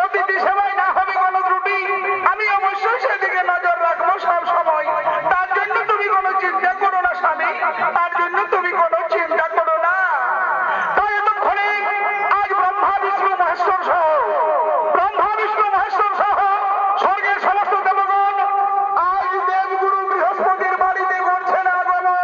অতিথি সেবায় না হবে কোনো ত্রুটি, আমি অবশ্যই সেদিকে নজর রাখবো সব সময়। তার জন্য তুমি কোনো চিন্তা করো না স্বামী, তার জন্য তুমি কোনো চিন্তা করো না। তাই এতক্ষণে আজ ব্রহ্মা বিষ্ণু মহেশ্বর সহ স্বর্গের সমস্ত দেবগণ আজ দেবগুরু বৃহস্পতির বাড়িতে করছেন আগমন।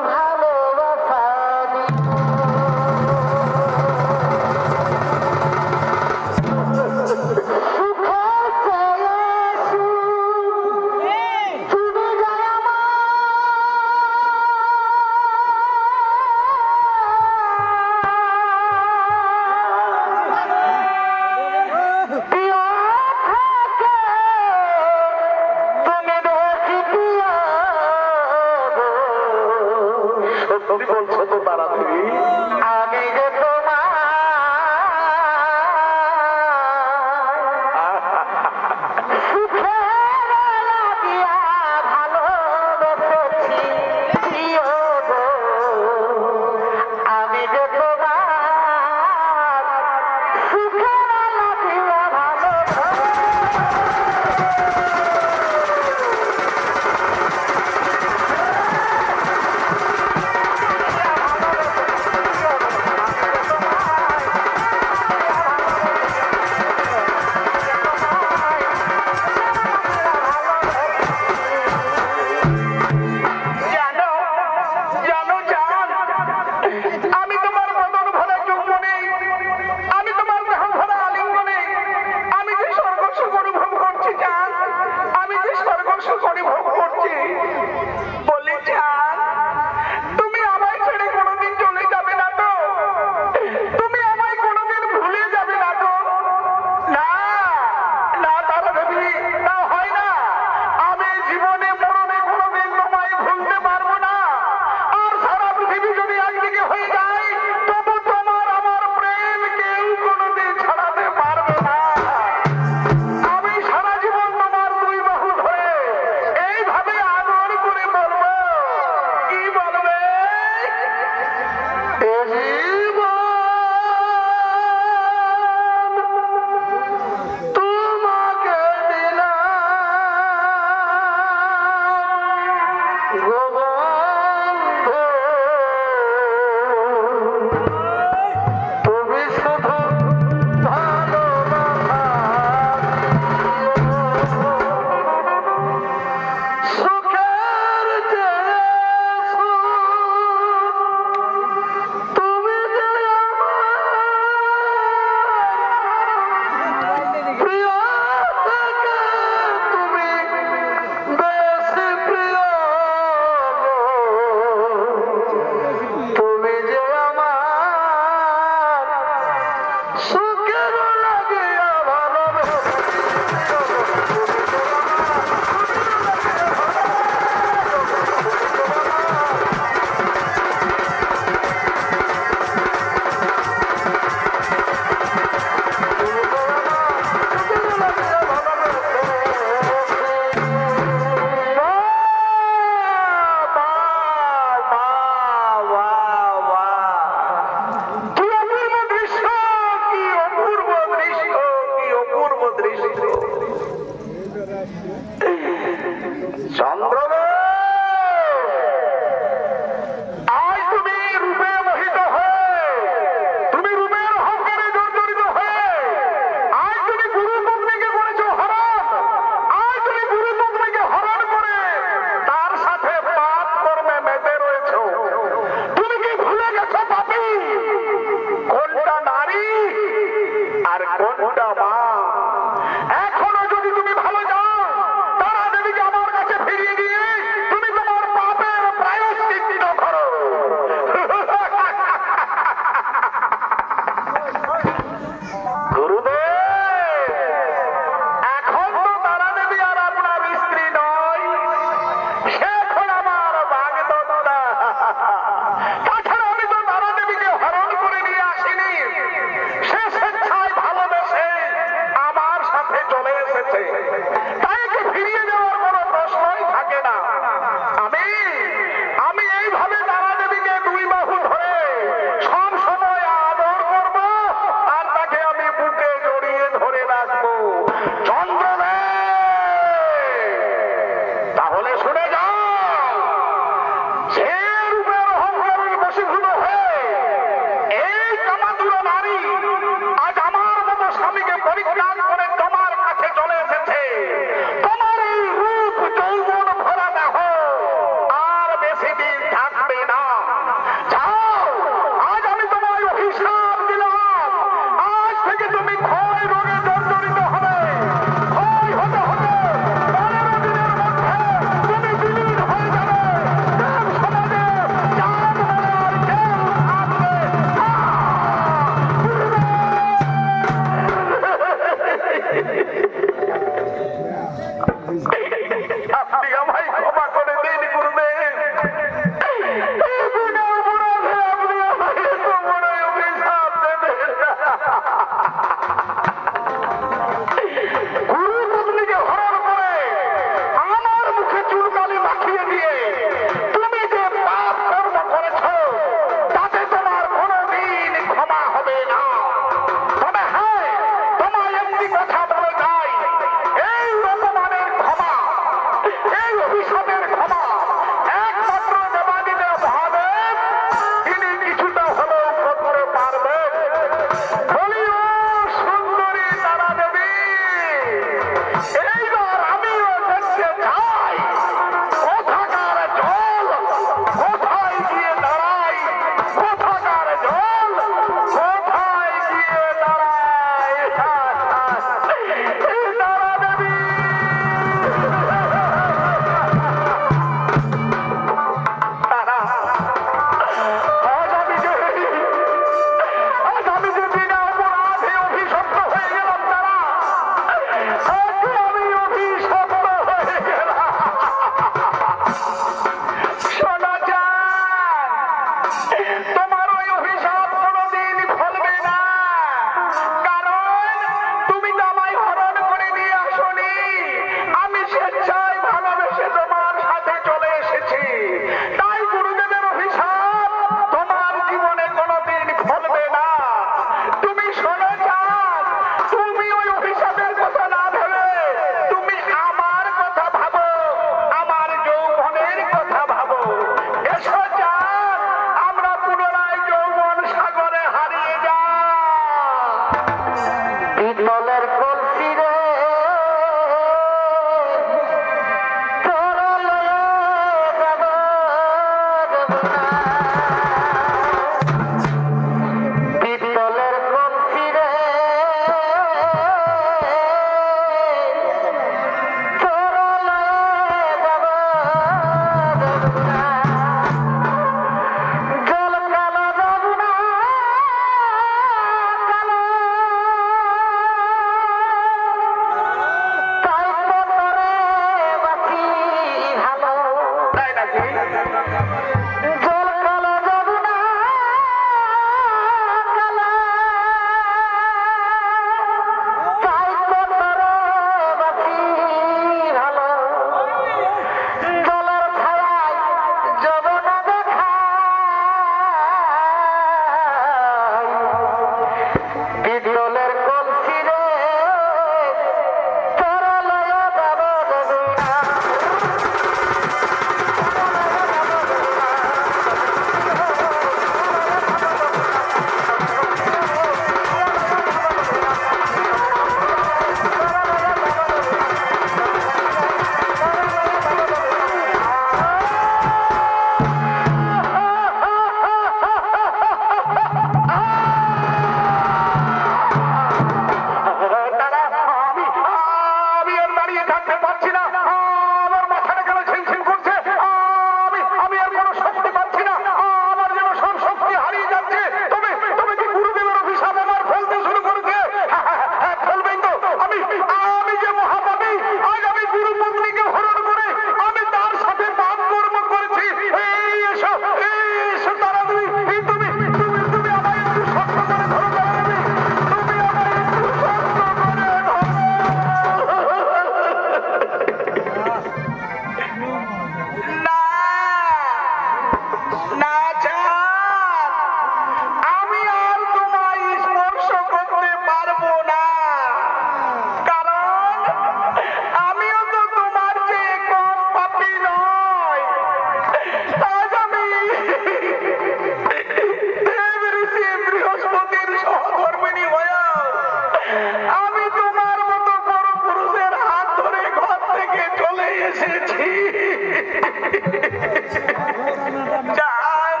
জান,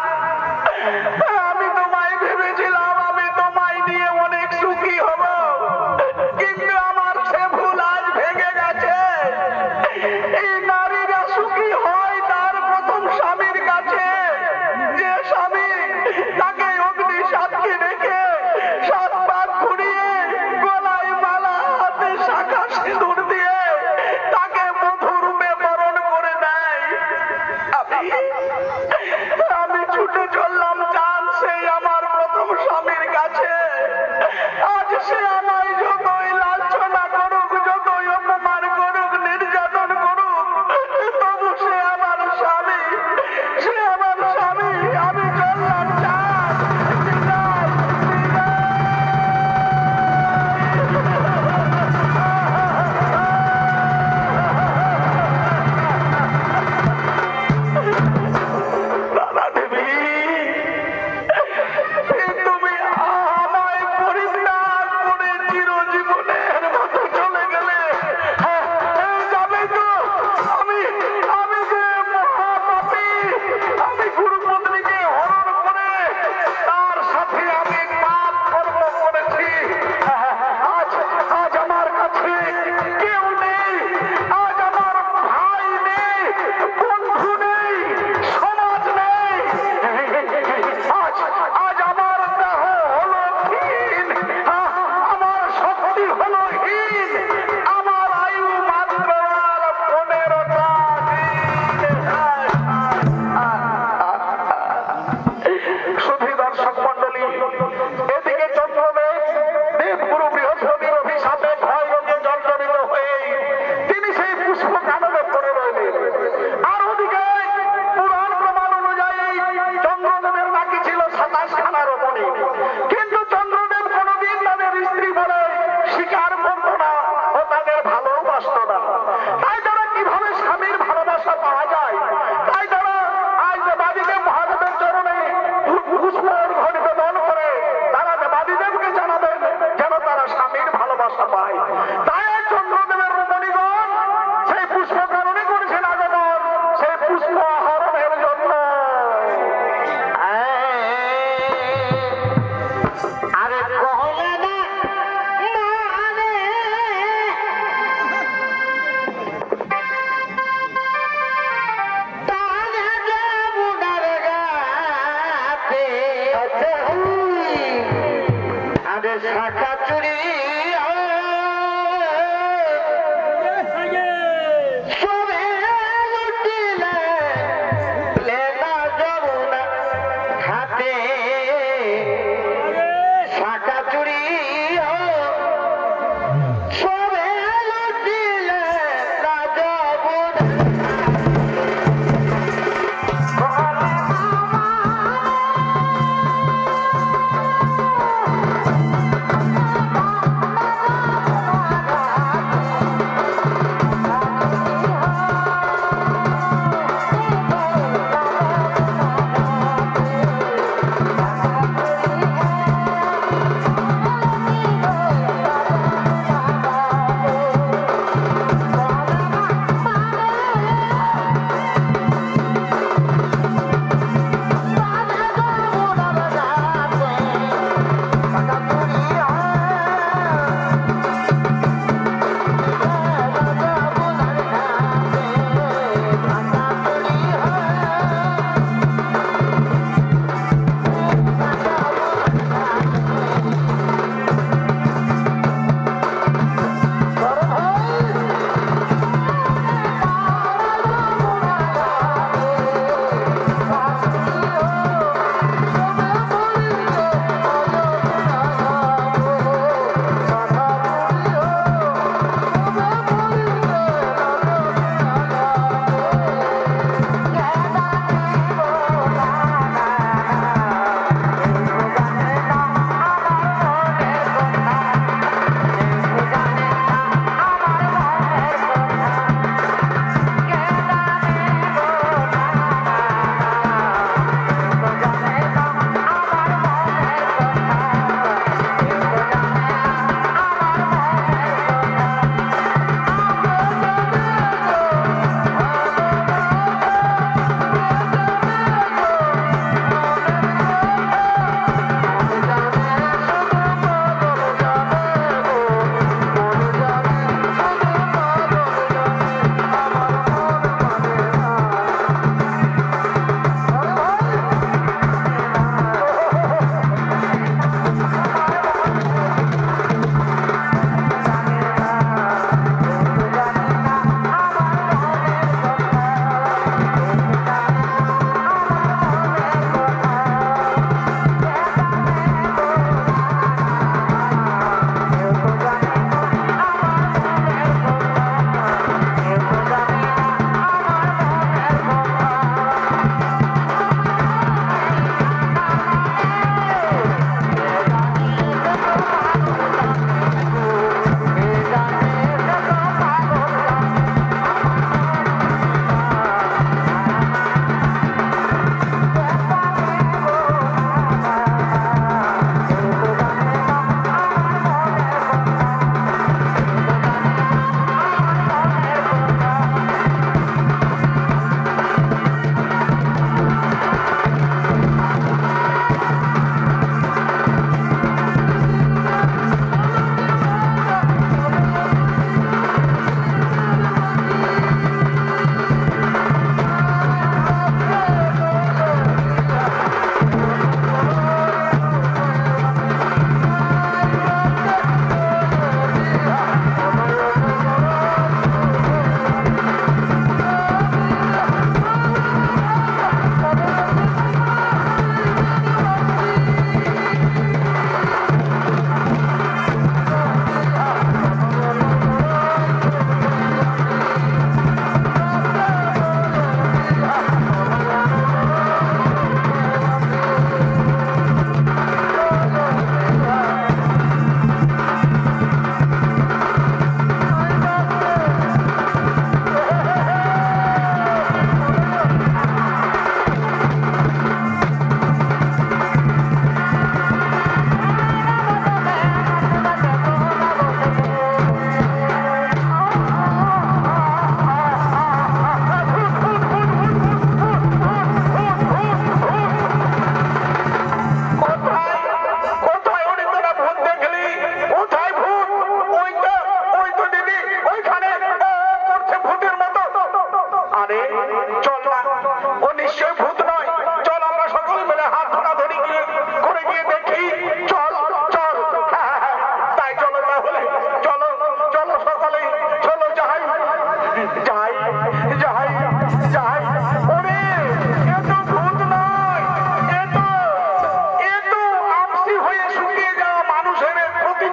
আমি তোমায় ভেবেছিলাম আমি তোমায় নিয়ে অনেক সুখী হব, কিন্তু আমার সে ভুল আজ ভেঙে গেছে। এই নারীরা সুখী হয় তার প্রথম স্বামীর কাছে, যে স্বামী তাকে অগ্নি সাক্ষী রেখে 7 বার ঘুরিয়ে গলায় মালা হাতে শাখা সিঁদুর দিয়ে তাকে মধুরূপে বরণ করে দেয়। আমি ছুটে চললাম জান সেই আমার প্রথম স্বামীর কাছে। আজ সে আমায় যতই লাঞ্ছনা করুক, যতই অপমান করুক, নির্যাতন করুক, তবু সে আমার স্বামী, সে আমার স্বামী। আমি চললাম জান, বিদায়, বিদায়। দাদা দেবী, তুমি আমায় পরিত্যাগ করে চিরজীবনের মতো চলে গেলে। যাবে তো আমি আমি যে মহাপাপী, আমি গুরুপত্নীকে হরণ করে তার সাথে আমি পাপ কর্ম করেছি। আজ আজ আমার কাছে কেউ নেই, আজ আমার ভাই নেই, বন্ধু নেই, সমাজ নেই। আজ আজ আমার দেহ হলো হীন, আমার শক্তি হলো হীন, আমার আয়ু মাত্র আর 15টা দিন। শুধু দর্শক মন্ডলী, এদিকে চন্দ্রদেব দেবগুরু বৃহস্পতির অভিশাপে ভয় রোগে জর্জরিত হয়ে তিনি সেই পুষ্প কাননে পড়ে রইলেন। আর ওদিকে পুরাণ প্রমাণ অনুযায়ী চন্দ্রদেবের নাকি ছিল 27 খানা রমণী, কিন্তু চন্দ্রদেব কোনদিন তাদের স্ত্রী বলে স্বীকার করত না ও তাদের ভালোবাসত না। তাই তারা কিভাবে স্বামীর ভালোবাসা পাওয়া যায়, তাই তারা আজ দেবাদিদেব মহাদেবের চরণে পুষ্প অর্ঘ্য নিবেদন করে তারা দেবাদিদেবকে জানাবেন যেন তারা স্বামীর ভালোবাসা পায়। তাই আজ চন্দ্রদেবের রমণীগণ সেই পুষ্প কাননে করেছেন আগমন, সেই পুষ্প আহরণের জন্য। আরে কহলে না মানে তানে যে বুড়ার গাতে আরে শাখা চুরি সবে লুটিলে লেলা যমুনা ঘাটে শাখা চুরি সবে লুটিলে রাজবুড়া শাখা চুরি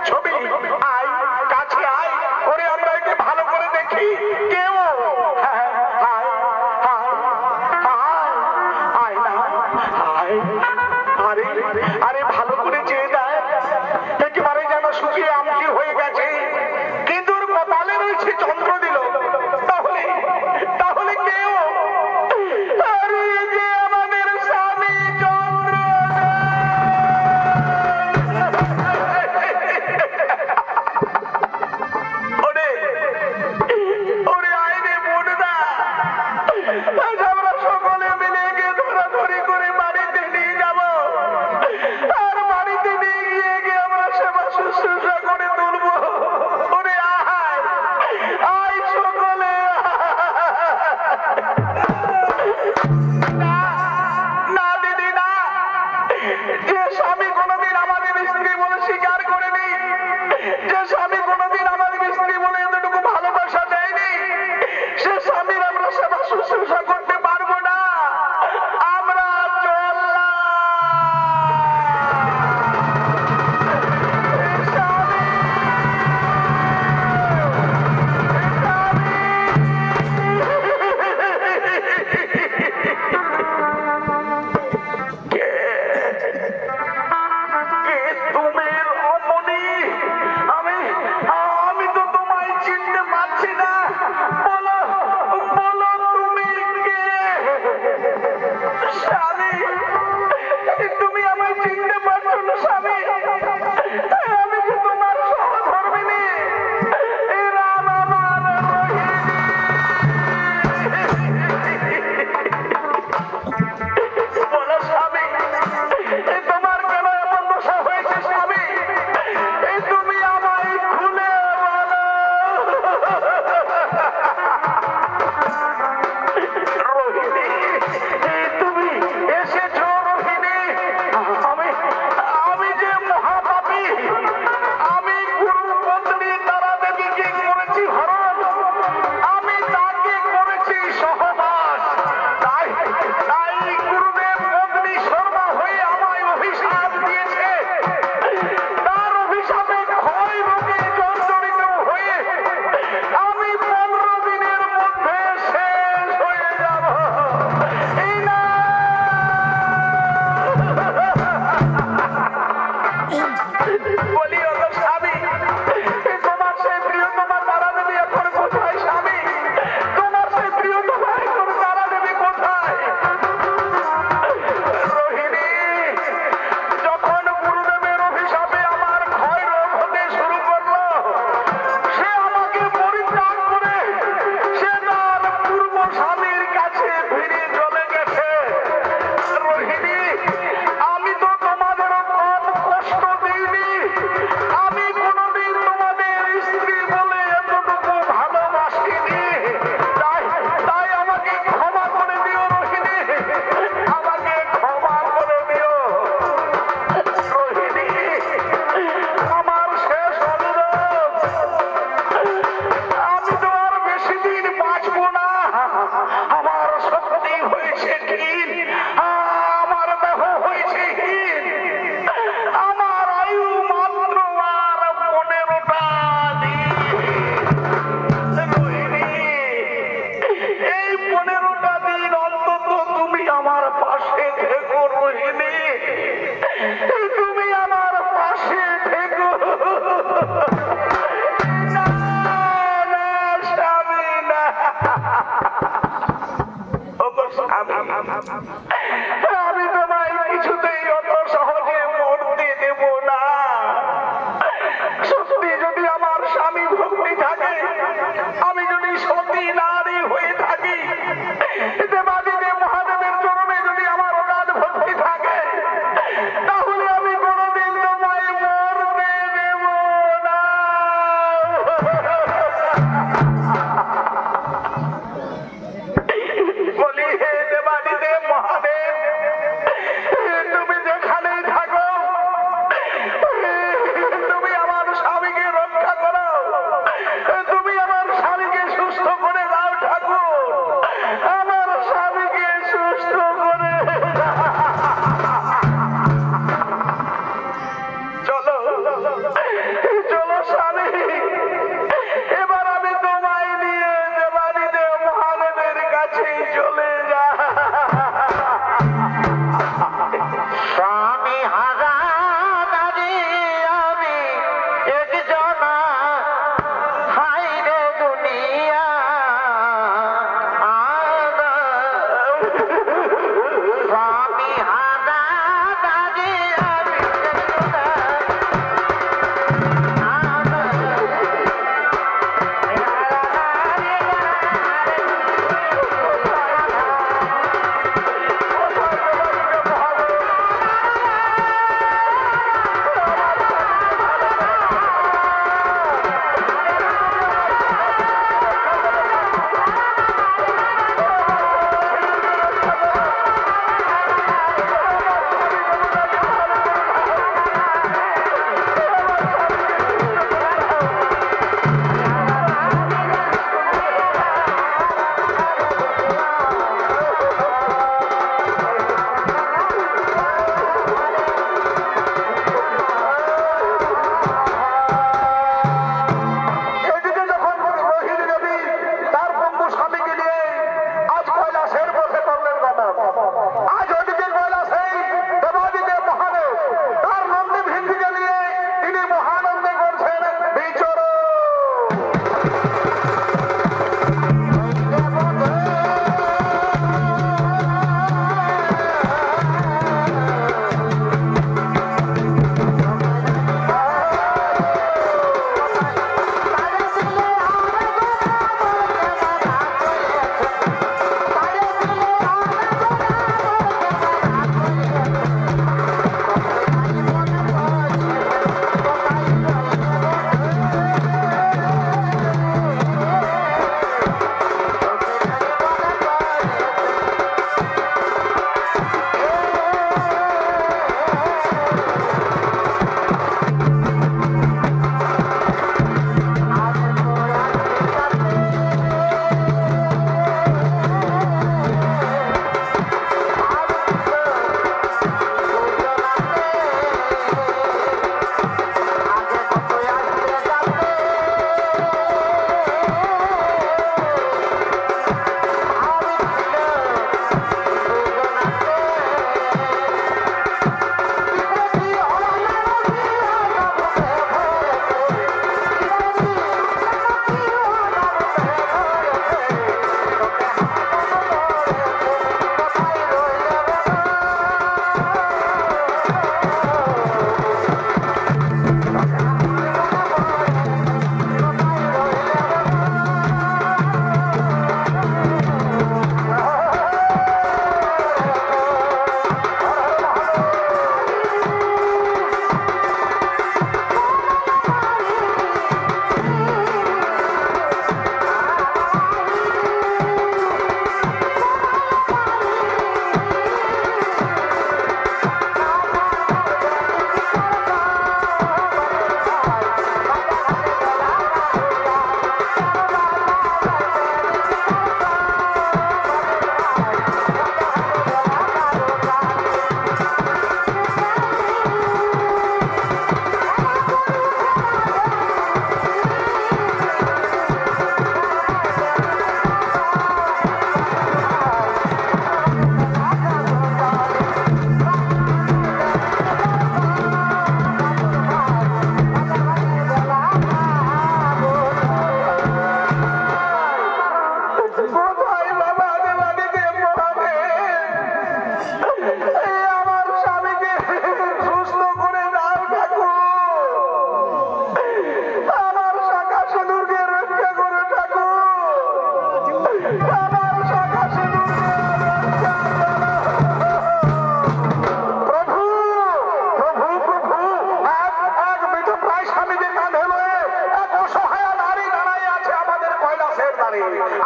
ছবি আয়, কাছে আয়, ওরে আমরা একে ভালো করে দেখি কেউ আয় আয় আয় না আয়। আরে আরে ভালো করে চেয়ে দেয়, একেবারে যেন শুকিয়ে আমকি হয়ে গেছে, কিন্তু ওর কপালে রয়েছে চন্দ্র দিল। তাহলে তাহলে কেউ আরে যে আমাদের স্বামী চন্দ্র। ওরে ওরে আইনে বোনরা, আজ আমরা সকলে মিলে গিয়ে ধরাধরি করে বাড়িতে নিয়ে যাব, আর বাড়িতে নিয়ে গিয়ে গিয়ে আমরা সেবা শুশ্রূষা করে তুলবো। ওরে আয় আয় সকলে। না না দিদি না, যে স্বামী কোনোদিন আমাদের স্ত্রী বলে স্বীকার করেনি, যে স্বামী কোনোদিন আমাদের স্ত্রী বলে এতটুকু ভালোবাসা দেয়নি, সে স্বামীর আমরা সেবা শুশ্রূষা করতে পারবো না। আমরা চললাম। আমি তো তোমায় চিনতে পারছি না, বলো বলো তুমি কে? স্বামী, তুমি আমায় চিনতে পারছো না স্বামী? আমি যে তোমার সহধর্মিণী, এ রাম আমার রোহিণী। বলো স্বামী, তোমার কেন এমন দশা হয়েছে স্বামী? তুমি আমায় খুলে বলো। রোহিণী, তুমি এসেছো রোহিণী। আমি আমি যে মহাপাপী, আমি গুরু পত্নী তারা দেবীকে করেছি হরণ, আমি তাকে করেছি সহবাস। তাই তাই গুরুদেব পত্নী শর্মা হয়ে আমায় অভিশাপ দিয়েছে। তার অভিশাপে ক্ষয় রোগে জর্জরিত হয়ে আমি 15 দিনের মধ্যে শেষ হয়ে যাব। এই না বলি ওগো স্বামী, তোমার সেই প্রিয়তমা তারা দেবী এখন কোথায় স্বামী? তোমার সেই প্রিয়তমা এখন তারা দেবী কোথায়? রোহিণী, যখন গুরুদেবের অভিশাপে আমার ক্ষয় রোগ হতে শুরু করলো, সে আমাকে পরিত্যাগ করে সে তার পূর্ব স্বামীর কাছে ফিরে চলে গেছে। রোহিণী, আমি তো তোমাদেরও কম কষ্ট দিইনি, আমি কোনোদিন তোমাদের স্ত্রী বলে এতটুকু ভালোবাসিনি। তাই তাই আমাকে ক্ষমা করে দিও রোহিণী, আমাকে ক্ষমা করে দিও রোহিণী। আমার শেষ অনুরোধ, আমি তো আর বেশি দিন বাঁচবো না। আমার শক্তি হয়েছে ক্ষীণ, আমার দেহ হয়েছে হীন, আমার আয়ু মাত্র আর 15টা দিন। রোহিণী, এই 15টা দিন অন্তত তুমি আমার পাশে থেকো রোহিণী, তুমি আমার পাশে থেকো। না না স্বামী না, ওগো স্বামী, আমি তোমায় কিছুতেই অত সহজে মরতে দেব না। সত্যি যদি আমার স্বামী ভক্তি থাকে, আমি যদি সতী নারী হয়ে থাকি, দেবাদিদেব মহাদেবের চরণে যদি আমার অগাধ ভক্তি থাকে, তাহলে আমি কোনোদিন তোমায় মরতে দেব না। বলি হে দেবাদিদেব মহাদেব,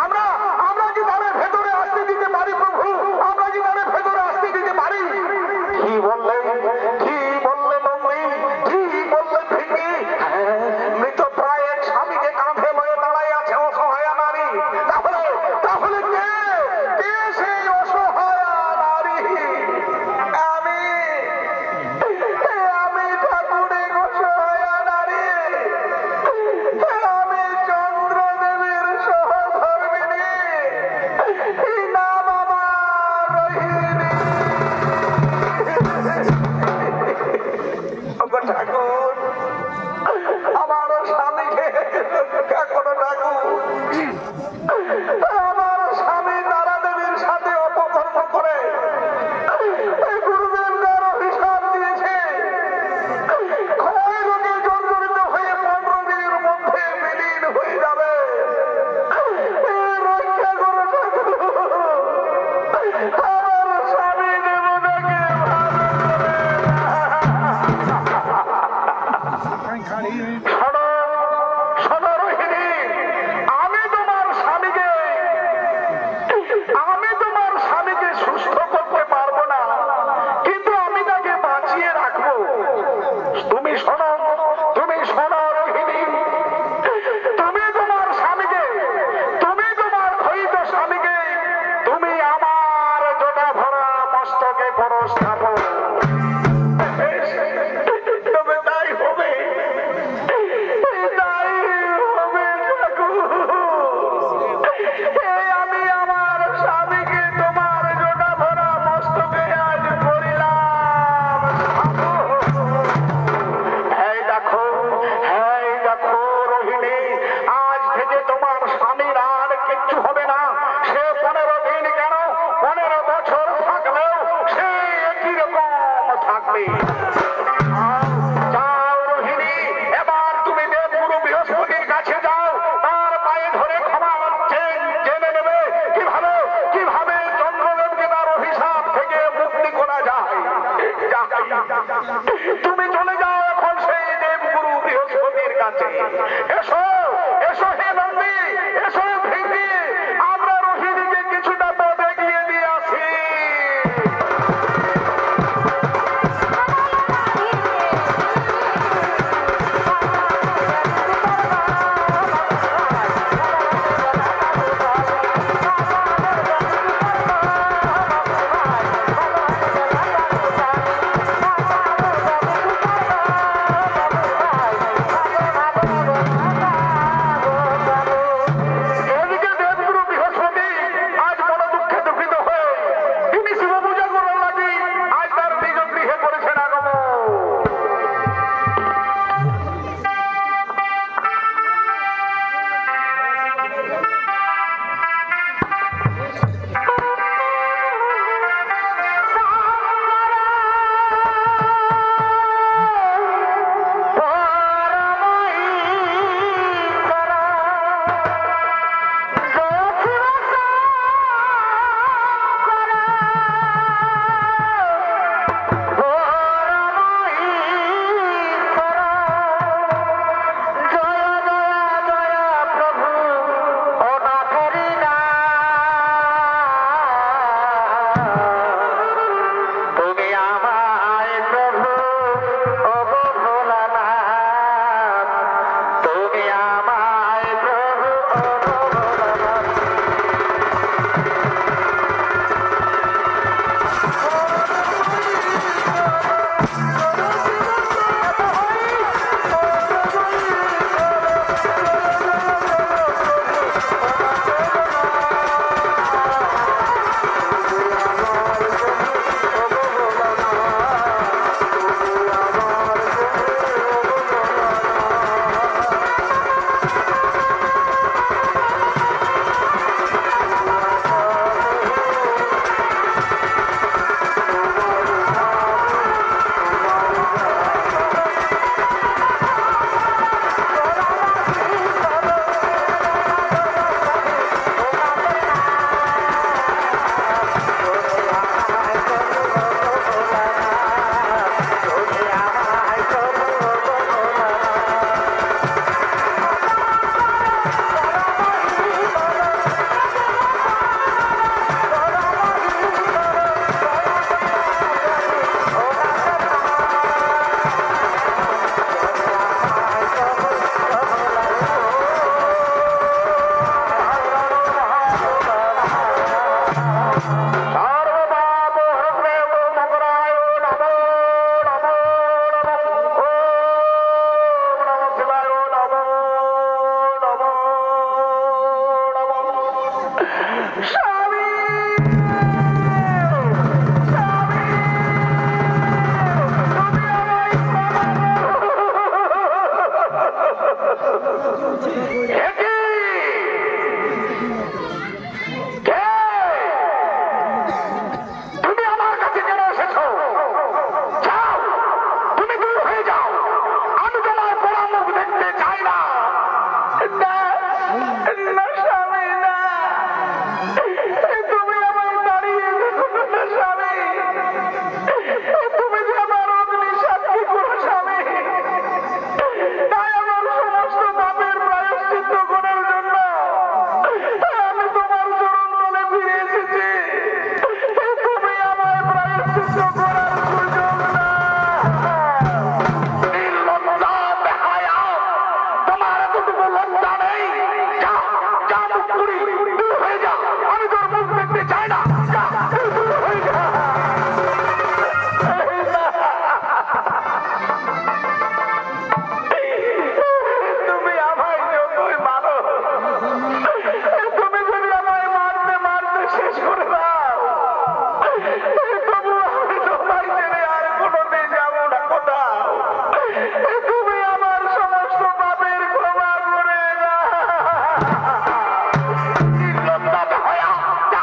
আমরা আমরা কি তাদের ভেতরে আসতে দিতে পারি প্রভু? আমরা কি তাদের ভেতরে আসতে দিতে পারি? কি বললে নন্দী? কি বললে ভিকি? মৃত প্রায়ের স্বামীকে কাঁধে লয়ে দাঁড়ায় আছে অসহায় নারী। তাহলে কে সেই অসহায় নারী? আমি ঠাকুরের অসহায় নারী। আমি চন্দ্রদেবের সহধর্মিণী। নাম আমার রোহিণী। ঠাকুর, আমার স্বামীকে রক্ষা করো ঠাকুর। আমার স্বামী তারাদেবীর সাথে অপকর্ম করে গুরুদেবদার অভিশাপ দিয়েছে। ক্ষয় রোগে জর্জরিত হয়ে 15 দিনের মধ্যে বিলীন হয়ে যাবে। রক্ষা করো ঠাকুর। আমার স্বামী দেবতাকে শোনো রোহিণী, আমি তোমার স্বামীকে সুস্থ করতে পারবো না, কিন্তু আমি তাকে বাঁচিয়ে রাখবো। তুমি শোনো রোহিণী, তুমি তোমার ক্ষয়িত স্বামীকে তুমি আমার জটা ভরা মস্তকে করো স্থাপন। তবে তাই হবে ঠাকুর। আমি আমার স্বামীকে তোমার জটা ভরা মস্তকে আজ করিলাম। এই দেখো রোহিণী, আজ থেকে তোমার স্বামীর আর কিচ্ছু হবে না। সে 15 দিন কেন 15 বছর থাকলেও সে একই রকম থাকবে। যাও রোহিণী, এবার তুমি দেবগুরু বৃহস্পতির কাছে যাও। তার পায়ে ধরে ক্ষমা জেনে নেবে কিভাবে চন্দ্রদেবকে তার অভিশাপ থেকে মুক্তি করা যায়। তুমি চলে যাও এখন সেই দেবগুরু বৃহস্পতির কাছে। এসো হে নন্দী, এসো ভিঙ্গি, আমরা রোহিণীকে কিছুটা পথ এগিয়ে দিয়ে আসি। স্বামী স্বামী তুমি আমায় ক্ষমা একে কে? তুমি আমার কাছে কেন এসেছো? যাও, তুমি দূর হয়ে যাও, আমি তোমার পোড়া মুখ দেখতে চাই না। না না স্বামী না তুমি আমায় দাঁড়িয়ে দেখো না স্বামী তুমি যে আমার অগ্নি সাক্ষী করো স্বামী তাই আমার সমস্ত পাপের প্রায়শ্চিত্ত করার জন্য আমি তোমার চরণ তলে ফিরে এসেছি তুমি আমায় প্রায়শ্চিত্ত করার সুযোগ না নির্লজ্জা বেহায়া, তোমার এতটুকু লজ্জা নেই? যা, যা মুখ পুরি, দূর হয়ে যা, আমি তোর মুখ দেখতে চাই না। যা, দূর হয়ে যা। তুমি আমায় যতই মারো তুমি যদি আমায় মারতে মারতে শেষ করে দাও তবু আমি তোমায় ছেড়ে আর কোনোদিন যাবো না কোথাও তুমি আমার সমস্ত পাপের ক্ষমা করে দাও নির্লজ্জা বেহায়া, যা,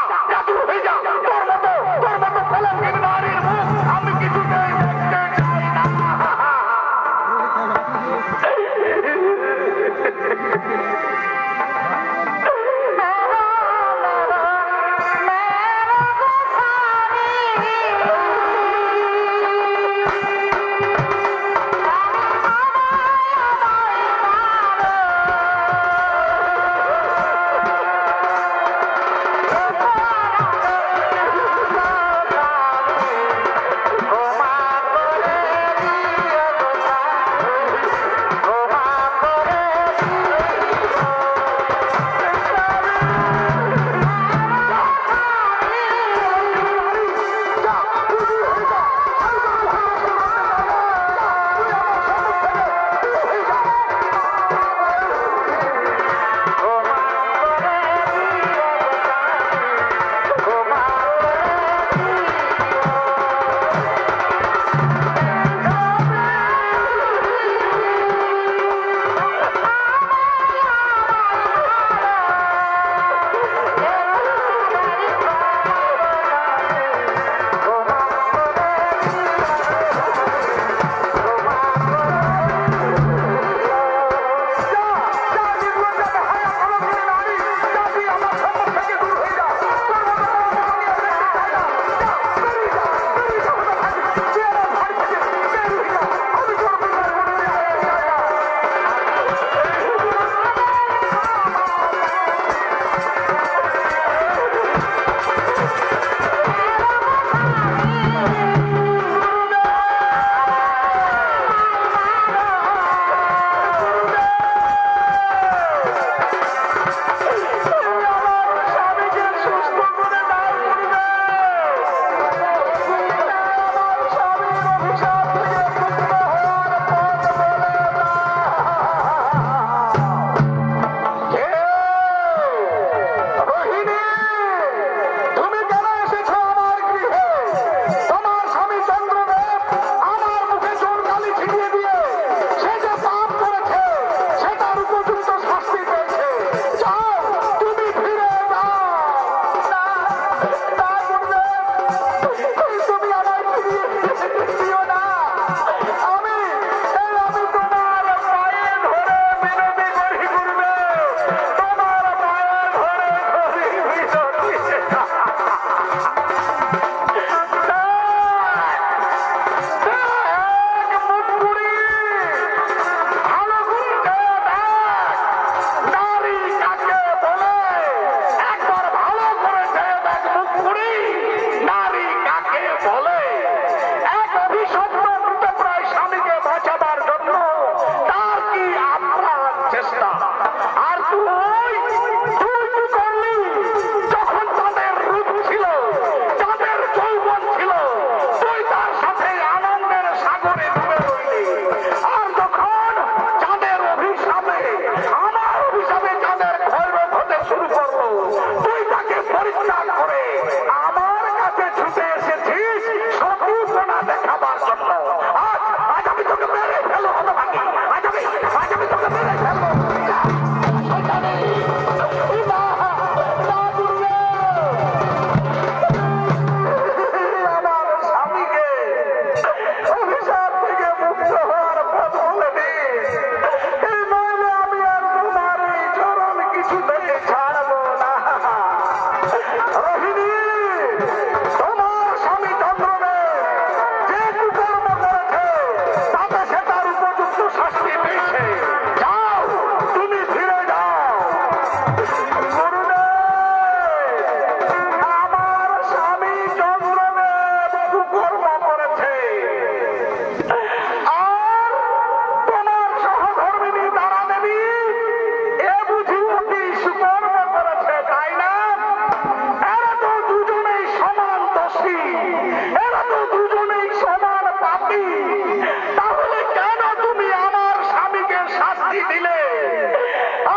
শাস্তি দিলে,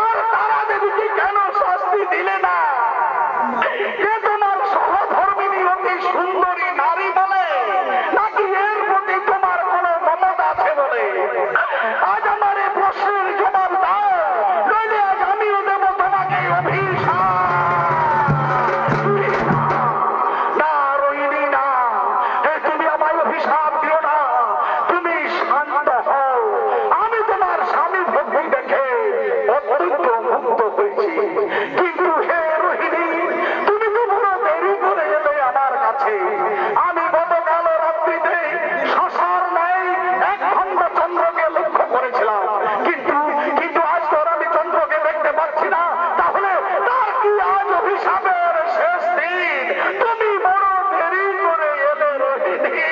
আর তারা দেবীকে কেন শাস্তি দিলে না? এ তোমার সহধর্মিনী অতি সুন্দরী নারী বলে, নাকি এর প্রতি তোমার কোনো মমতা আছে বলে? আজ আমার এই প্রশ্নের জবাব দাও, নইলে আজ আমিও দেব তোমাকে অভিশাপ। না রোহিণী না, তুমি আমায় অভিশাপ দিও না, তুমি শান্ত হও। আমি তোমার স্বামী ভক্তি দেখে অত্যন্ত মুগ্ধ হয়েছি, কিন্তু হে রোহিণী, তুমি তো বড় দেরি করে এলে আমার কাছে। আমি গতকাল রাত্রিতে শশার ন্যায় এক খণ্ড চন্দ্রকে লক্ষ্য করেছিলাম, কিন্তু আজ তোর আমি চন্দ্রকে দেখতে পাচ্ছি না। তাহলে তার কি আজ অভিশাপের শেষ দিন? তুমি বড় দেরি করে এলে রোহিণী,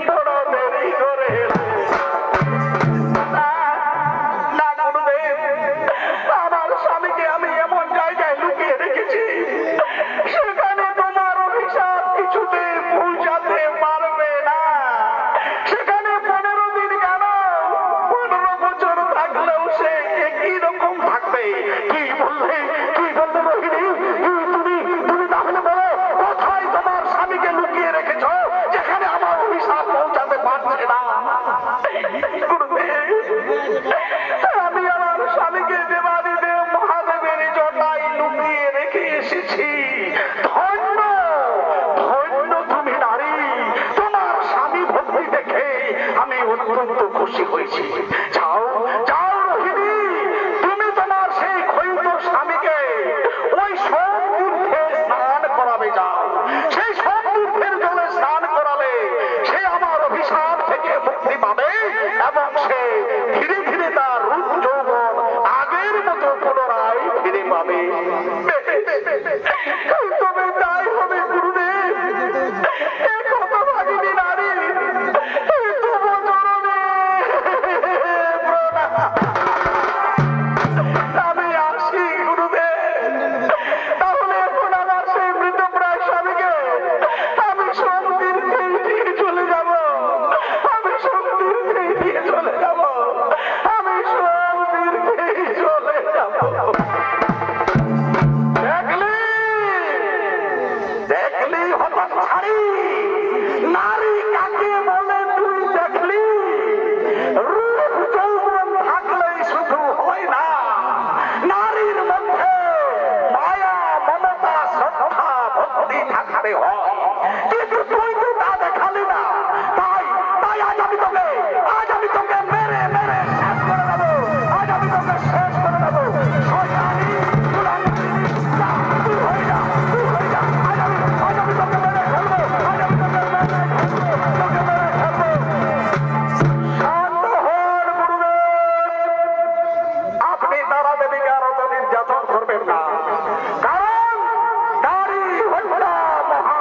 বড় দেরি করে এলে। না গুরুদেব, আমার স্বামীকে আমি এমন জায়গায় লুকিয়ে রেখেছি, সেখানে তোমার অভিশাপ কিছুতে পৌঁছাতে পারবে না। সেখানে 15 দিন কেন, 15 বছর থাকলেও সে একই রকম থাকবে। কি বললে রোহিণী? তুমি তাহলে বলো, কোথায় তোমার স্বামীকে লুকিয়ে রেখেছ, যেখানে আমার অভিশাপ পৌঁছাতে পারছে না? আমি আমার স্বামীকে দেবাদিদেব মহাদেবের জটায় লুকিয়ে রেখে এসেছি। ধন্য ধন্য তুমি নারী, তোমার স্বামী ভক্তি দেখে আমি অত্যন্ত খুশি হয়েছি। যাও যাও রোহিণী, তুমি তোমার সেই ক্ষয়িত স্বামীকে ওই সমতীর্থে স্নান করাবে। যাও, সেই সমতীর্থের জলে স্নান করালে সে আমার অভিশাপ থেকে মুক্তি পাবে এবং সে ধীরে ধীরে তার রূপ যৌবন আগের মতো পুনরায় ফিরে পাবে। তবে তাই হবে গুরুদেব। এ কত ভাগিনী নারী, তবু চরণে প্রণাম। আমি আসি গুরুদেব। তাহলে এখন আমার সেই মৃতপ্রায় স্বামীকে আমি সমতীর্থে নিয়ে চলে যাব। আমি সমতীর্থে নিয়ে চলে যাব। আমি সমতীর্থে চলে যাব। দেখলি হতচ্ছাড়ি, নারী কাকে বলে তুই দেখলি? রূপ যৌবন থাকলেই শুধু হয় না, নারীর মধ্যে মায়া, মমতা, শ্রদ্ধা, ভক্তি থাকতে হয়। কিন্তু তুই তো তা দেখালি না। তাই আজ আমি তোকে মেরে মেরে শেষ করে দেবো। আজ আমি তোকে শেষ করে দেবো। শয়তানি, কুলাঙ্গারিনী, যা, তুই হয়ে যা, তুই হয়ে যা। আজ আমি তোকে মেরে ফেলবো। আজ আমি তোকে মেরে ফেলবো, তোকে মেরে ফেলবো। শান্ত হন গুরুদেব, আপনি তারা দেবীকে আর অত নির্যাতন করবেন না, কারণ নারী হত্যা মহা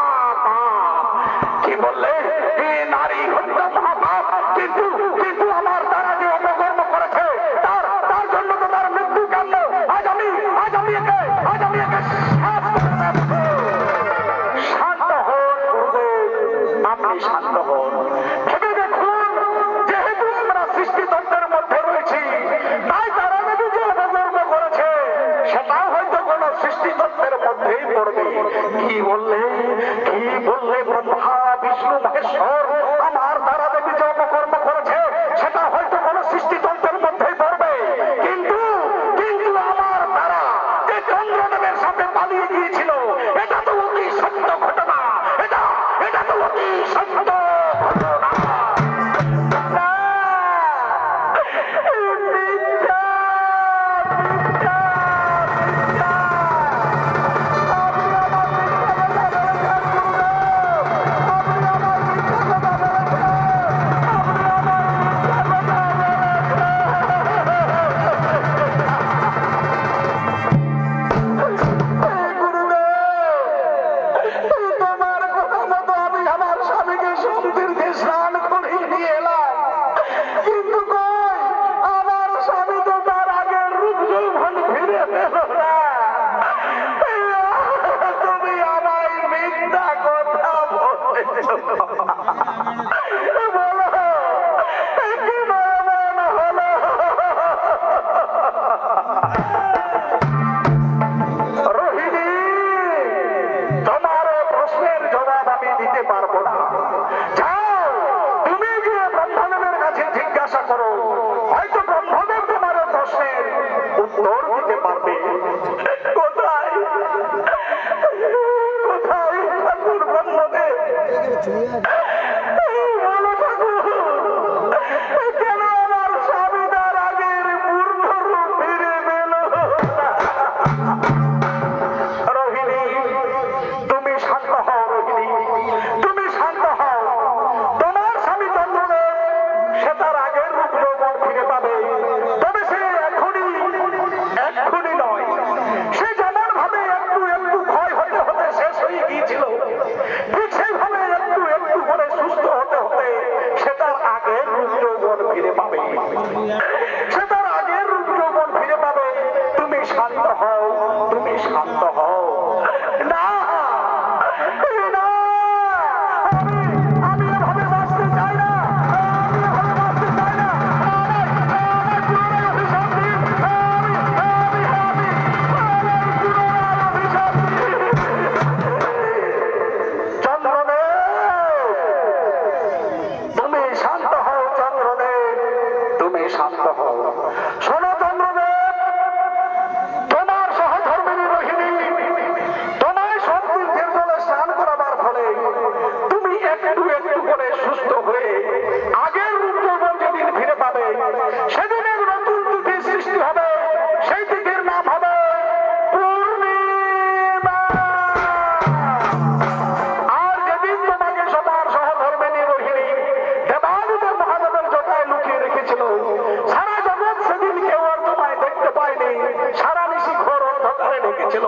হয়েছিল,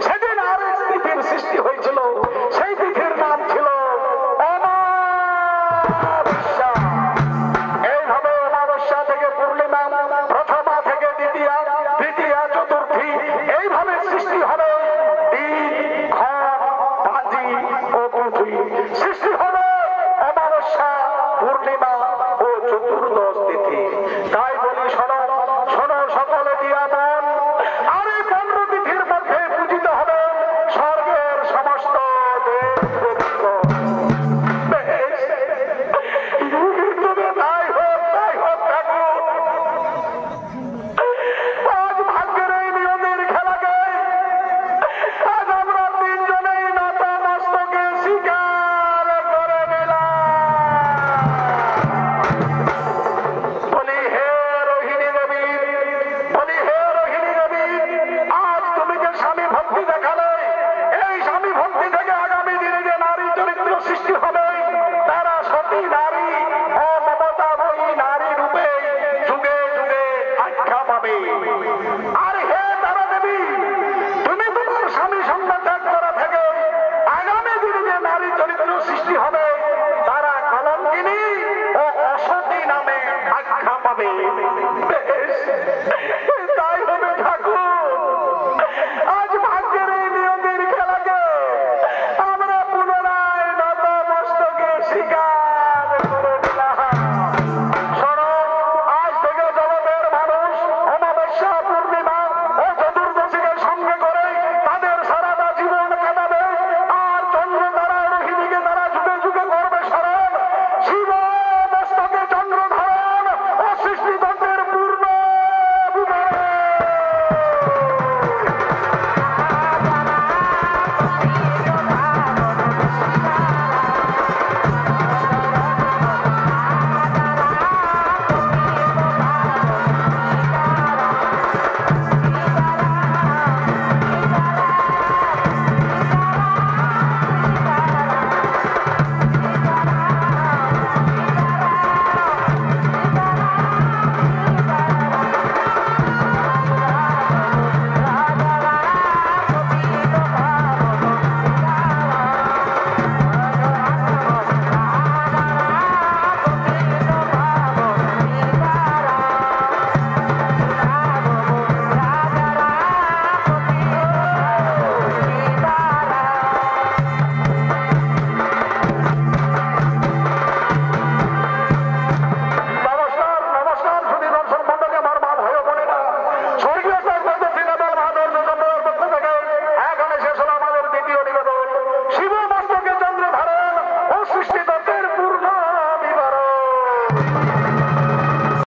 সেদিন আর স্মৃতির সৃষ্টি হয়েছিল।